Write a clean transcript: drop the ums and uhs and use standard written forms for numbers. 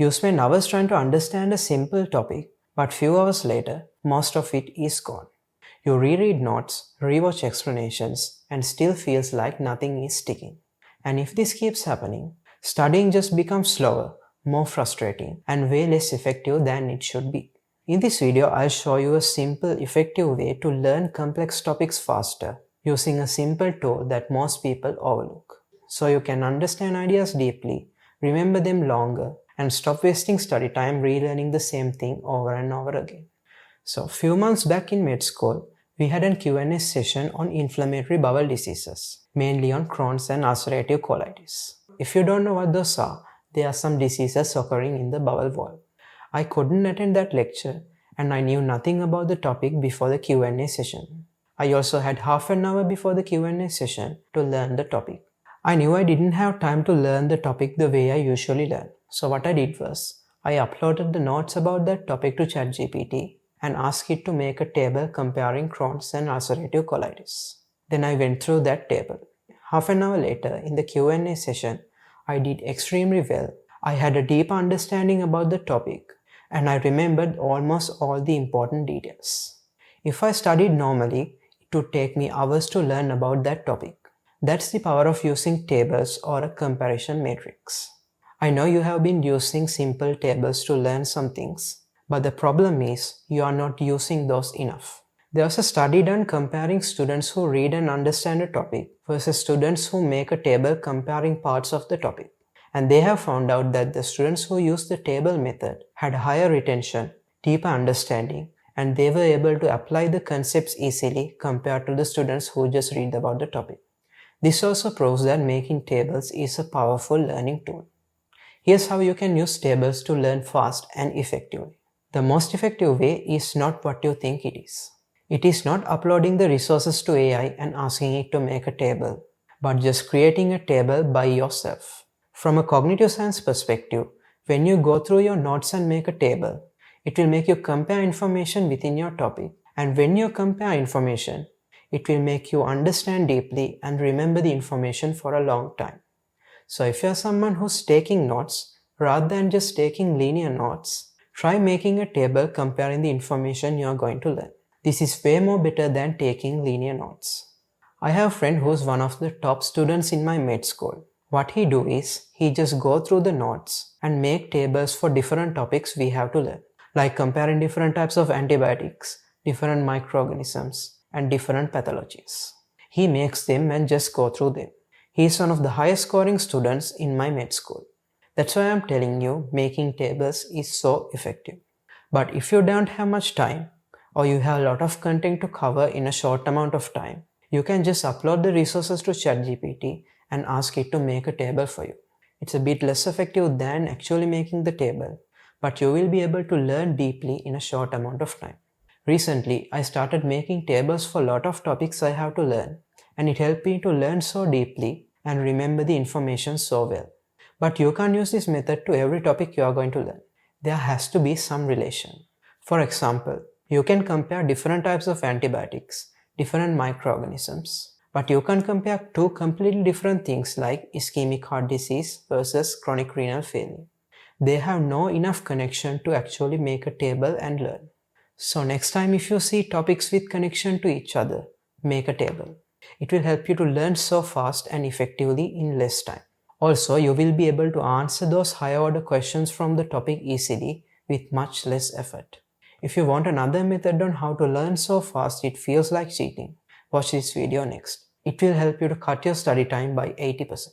You spend hours trying to understand a simple topic, but few hours later, most of it is gone. You reread notes, rewatch explanations, and still feels like nothing is sticking. And if this keeps happening, studying just becomes slower, more frustrating, and way less effective than it should be. In this video, I'll show you a simple, effective way to learn complex topics faster using a simple tool that most people overlook. So you can understand ideas deeply, remember them longer, and stop wasting study time relearning the same thing over and over again. So, few months back in med school, we had a Q&A session on inflammatory bowel diseases, mainly on Crohn's and ulcerative colitis. If you don't know what those are, there are some diseases occurring in the bowel wall. I couldn't attend that lecture and I knew nothing about the topic before the Q&A session. I also had half an hour before the Q&A session to learn the topic. I knew I didn't have time to learn the topic the way I usually learn. So what I did was, I uploaded the notes about that topic to ChatGPT and asked it to make a table comparing Crohn's and ulcerative colitis. Then I went through that table. Half an hour later, in the Q&A session, I did extremely well. I had a deep understanding about the topic, and I remembered almost all the important details. If I studied normally, it would take me hours to learn about that topic. That's the power of using tables or a comparison matrix. I know you have been using simple tables to learn some things, but the problem is you are not using those enough. There was a study done comparing students who read and understand a topic versus students who make a table comparing parts of the topic. And they have found out that the students who used the table method had higher retention, deeper understanding, and they were able to apply the concepts easily compared to the students who just read about the topic. This also proves that making tables is a powerful learning tool. Here's how you can use tables to learn fast and effectively. The most effective way is not what you think it is. It is not uploading the resources to AI and asking it to make a table, but just creating a table by yourself. From a cognitive science perspective, when you go through your notes and make a table, it will make you compare information within your topic. And when you compare information, it will make you understand deeply and remember the information for a long time. So if you're someone who's taking notes, rather than just taking linear notes, try making a table comparing the information you're going to learn. This is way more better than taking linear notes. I have a friend who's one of the top students in my med school. What he do is, he just go through the notes and make tables for different topics we have to learn, like comparing different types of antibiotics, different microorganisms, and different pathologies. He makes them and just go through them. He is one of the highest scoring students in my med school. That's why I'm telling you, making tables is so effective. But if you don't have much time, or you have a lot of content to cover in a short amount of time, you can just upload the resources to ChatGPT and ask it to make a table for you. It's a bit less effective than actually making the table, but you will be able to learn deeply in a short amount of time. Recently, I started making tables for a lot of topics I have to learn, and it helped me to learn so deeply and remember the information so well. But you can't use this method to every topic you are going to learn. There has to be some relation. For example, you can compare different types of antibiotics, different microorganisms, but you can compare two completely different things like ischemic heart disease versus chronic renal failure. They have no enough connection to actually make a table and learn. So next time if you see topics with connection to each other, make a table. It will help you to learn so fast and effectively in less time. Also, you will be able to answer those higher order questions from the topic easily with much less effort. If you want another method on how to learn so fast it feels like cheating, watch this video next. It will help you to cut your study time by 80%.